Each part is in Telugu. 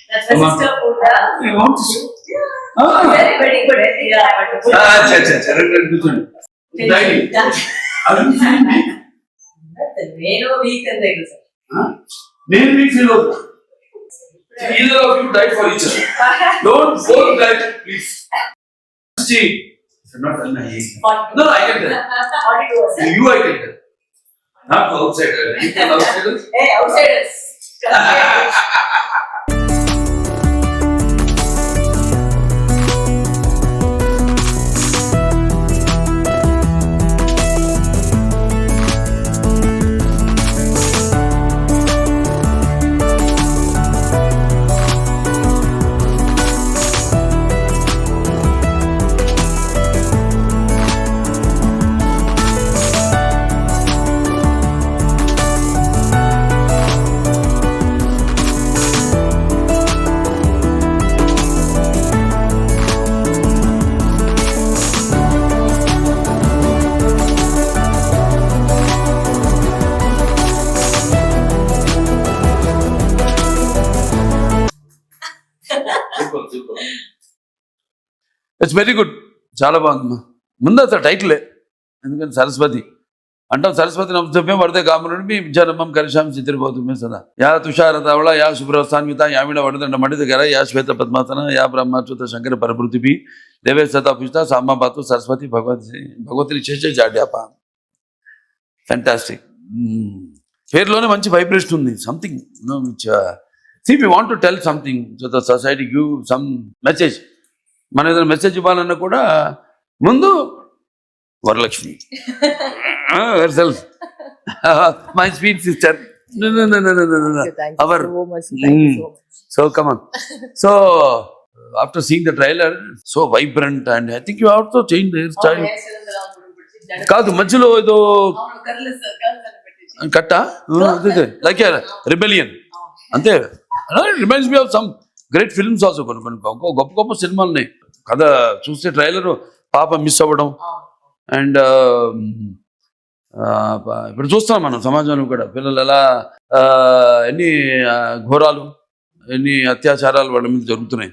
That's my sister Pooja. You want to see? Very good. నేను వీక్ అంతే సార్. నేను మీకు ఫీల్ అవుతా. Either of you die for each other. Don't both die, please. See, not no, I can tell. 42. You I can tell. Not outsider. Outsiders. Hey, outsiders. It's very good. చాలా బాగుందమ్మా. ముందు అసలు టైటిలే, ఎందుకంటే సరస్వతి అంటాం. సరస్వతి నమస్తభ్యం వరదే కామరుణి విద్యారంభం కరిషాం చిత్రపోతుమే సదా. యా తుషారతావళ యా శుభ్రవస్థాన్విత యామిడ వడదండ మణిదగర యా శ్వేత పద్మాసన యా బ్రహ్మచ్యుత శంకర పరభృతిపి దేవే సతా పుష్ట సామ్మాపాతు సరస్వతి భగవతిని చేసే జాడ్యాప. ఫ్యాంటాస్టిక్. పేరులోనే మంచి వైబ్రేషన్ ఉంది. Something which see we want to tell something so the society give some message. మన ఏదైనా మెసేజ్ ఇవ్వాలన్నా కూడా ముందు Varalakshmi self my sweet sister our. So come on. So after seeing the trailer so vibrant and I think you also change the hair style. కాదు మధ్యలో ఏదో కట్ట లైక్ రిబెలియన్ అంతే. Reminds me of some great films also. కొన్ని గొప్ప గొప్ప సినిమాలని కథ చూస్తే ట్రైలర్ పాప మిస్ అవ్వడం అండ్ ఇప్పుడు చూస్తాం మనం సమాజంలో కూడా పిల్లలు ఎలా ఎన్ని ఘోరాలు ఎన్ని అత్యాచారాలు వాళ్ళ మీద జరుగుతున్నాయి.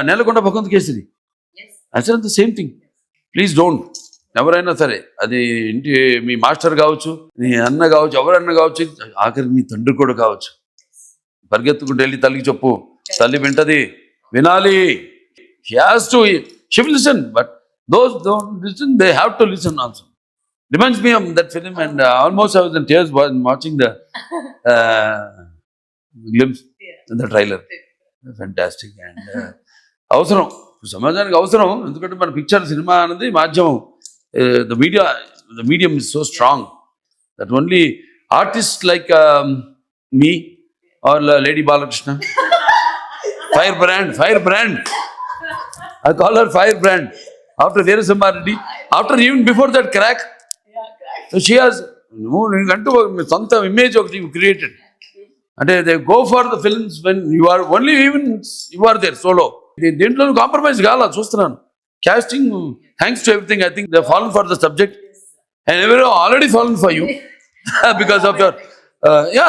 నేలకొండ భగవంత్ కేసరి అసలు సేమ్ థింగ్. Please don't. ఎవరైనా సరే అది ఇంటి మీ మాస్టర్ కావచ్చు, నీ అన్న కావచ్చు, ఎవరన్నా కావచ్చు, ఆఖరి నీ తండ్రి కూడా కావచ్చు, పరిగెత్తుకుంటూ వెళ్ళి తల్లికి చెప్పు. తల్లి వింటది, వినాలి. She has to, she will listen, but those don't listen, they have to listen also. Reminds me of that film and almost I was in tears while watching the glimpse in the trailer. Fantastic. And అవసరం సమాజానికి అవసరం. ఎందుకంటే మన పిక్చర్ సినిమా అనేది మాధ్యమం. The medium is so strong that only artists like me or Lady Balakrishna, firebrand. I call her firebrand. After Veerasamma Reddy, after even before that crack, so she has some image of you created. And they go for the films when you are only even you are there solo. Didn't compromise gala chustunnanu. Casting, thanks to everything, I think they have fallen for the subject, and everyone already fallen for you because of your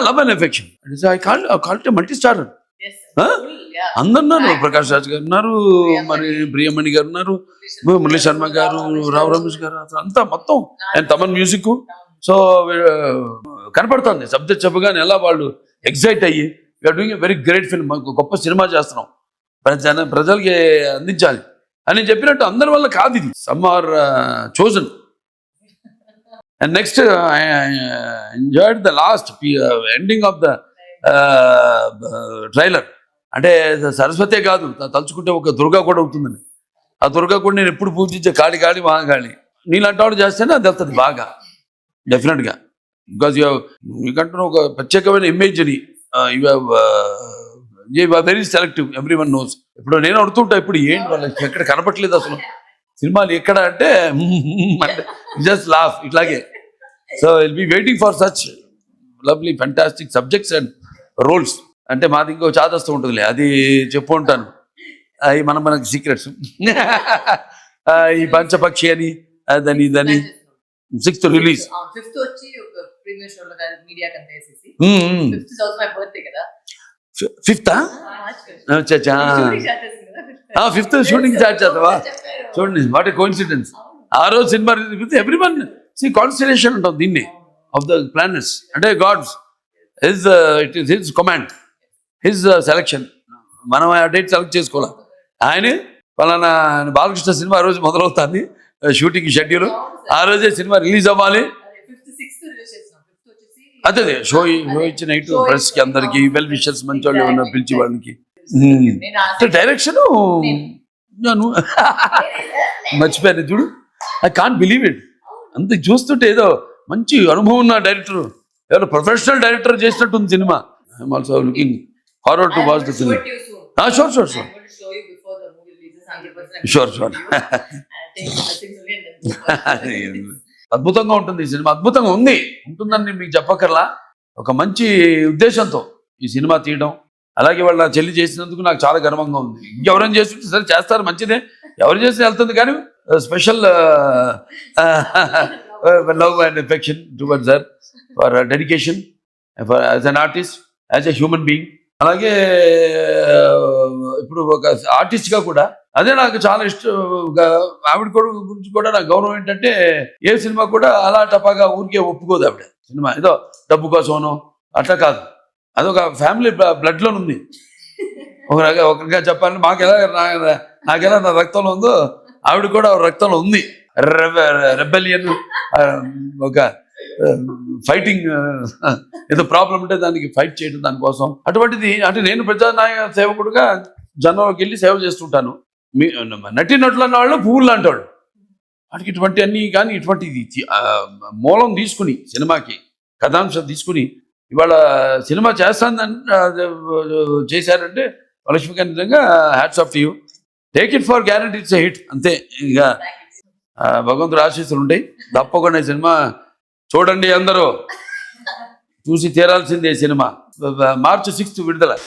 love and affection. I call it a multi-starrer. అందరున్నారు. Prakash Raj గారు ఉన్నారు, మరి ప్రియమణి గారు ఉన్నారు, మురళీ శర్మ గారు, రావు రమేష్ గారు, అంతా మొత్తం అండ్ తమన్ మ్యూజిక్. సో కనపడుతుంది సబ్జెక్ట్ చెప్పగానే ఎలా వాళ్ళు ఎక్సైట్ అయ్యి we're doing a very great film, గొప్ప సినిమా చేస్తున్నాం, ప్రజలకి అందించాలి అని చెప్పినట్టు అందరి వల్ల కాదు ఇది. Some are chosen. And next I enjoyed the last ending of the trailer. అంటే సరస్వతే కాదు, తలుచుకుంటే ఒక దుర్గా కూడా అవుతుందని. ఆ దుర్గా కూడా నేను ఎప్పుడు పూజించే కాళి మహాకాళి. నీలాంటి వాడు చేస్తేనే అది వెళ్తుంది బాగా డెఫినెట్గా. బికాజ్ మీకంటూ ఒక ప్రత్యేకమైన ఇమేజ్ని you are very selective. Everyone knows. ఇప్పుడు నేను అడుగుతుంటా, ఇప్పుడు ఏంటి వాళ్ళకి ఎక్కడ కనపట్లేదు అసలు సినిమాలు ఎక్కడ అంటే జస్ట్ లాఫ్ ఇట్లాగే. So will be waiting for such lovely fantastic subjects and roles. అంటే మాది ఇంకో చాదస్తూ ఉంటుందిలే, అది చెప్పు ఉంటాను. అవి మనకి సీక్రెట్స్. ఈ పంచపక్షి అని అదని ఇదని 6th రిలీజ్. 5th వచ్చి ఒక ప్రీమియర్ షోలో మీడియా కంటే Fifth is also my birthday కదా. ఫిఫ్తా March 5th. అచ్చా Shooting start చేస్తుంది కదా. ఫిఫ్త్ షూటింగ్ స్టార్ట్ చేద్దావా చెప్పారు. చూడండి వాట్ ఏ కోఇన్సిడెన్స్ ఆ రోజు సినిమా రిలీజ్ ఎవ్రీ వన్ సి కాన్స్టలేషన్ ఉంటుంది దీన్ని ఆఫ్ ద ప్లానెట్స్ అంటే gods his it is his command his selection మనం ఆ డేట్ సెలెక్ట్ చేసుకోవాలి ఆయన పలానా బాలకృష్ణ సినిమా ఆ రోజు మొదలవుతుంది షూటింగ్ షెడ్యూల్ ఆ రోజే సినిమా రిలీజ్ అవ్వాలి అదే 5th 6th రిలీజ్ చేస్తున్నాం. 5th వచ్చేసి అదే షో ఇచ్చిన నైట్ ప్రెస్ కి అందరికి వెల్ విషర్స్ మంచి వాళ్ళు ఏమన్నా పిలిచి వాళ్ళకి నేను ఆ డైరెక్షన్ నేను మర్చిపోయాను చూడు ఐ కాంట్ బిలీవ్ ఇట్ అంత చూస్తుంటే ఏదో మంచి అనుభవం ఉన్న డైరెక్టర్ ఎవరో ప్రొఫెషనల్ డైరెక్టర్ చేసినట్టు ఉంది cinema I'm also looking forward to watch the film sure sure sure I'm going to show you before the movie releases 100%. Sure, sure. I think only and then అద్భుతంగా ఉంటుంది ఈ సినిమా అద్భుతంగా ఉంటుందని మీకు చెప్పక్కర్లా ఒక మంచి ఉద్దేశంతో ఈ సినిమా తీయడం అలాగే వాళ్ళ నా చెల్లి చేసినందుకు నాకు చాలా గర్వంగా ఉంది ఇంకెవరైనా చేస్తుంటే సరే చేస్తారు మంచిదే ఎవరు చేసి వెళ్తుంది కానీ special love and affection towards her for dedication for as an artist as a human being అలాగే ఇప్పుడు ఒక ఆర్టిస్ట్గా కూడా అదే నాకు చాలా ఇష్టం ఆవిడ గురించి కూడా నాకు గౌరవం ఏంటంటే ఏ సినిమా కూడా అలా టపాగా ఊరికే ఒప్పుకోదు ఆవిడ సినిమా ఏదో డబ్బు కోసమనో అట్లా కాదు అదొక ఫ్యామిలీ బ్లడ్లో ఉంది ఒకరిగా చెప్పాలంటే నాకెలా నా రక్తంలో ఉందో ఆవిడ కూడా రక్తంలో ఉంది రెబెలియన్ ఒక ఫైటింగ్ ఏదో ప్రాబ్లం ఉంటే దానికి ఫైట్ చేయడం దానికోసం అటువంటిది అంటే నేను ప్రజానాయక సేవకుడుగా జనంలోకి వెళ్ళి సేవ చేస్తుంటాను మీ నటుల వాళ్ళు పువ్వులు లాంటి వాళ్ళు వాటికి ఇటువంటి అన్ని కానీ ఇటువంటిది మూలం తీసుకుని సినిమాకి కథాంశం తీసుకుని ఇవాళ సినిమా చేస్తానని చేశారంటే లక్ష్మీకాంత్ నిజంగా hats off to you take it for guarantee it's a hit అంతే ఇక భగవంతుడు ఆశీస్సులు ఉంటాయి తప్పకుండా ఈ సినిమా చూడండి అందరూ చూసి తీరాల్సిందే సినిమా March 6th విడుదల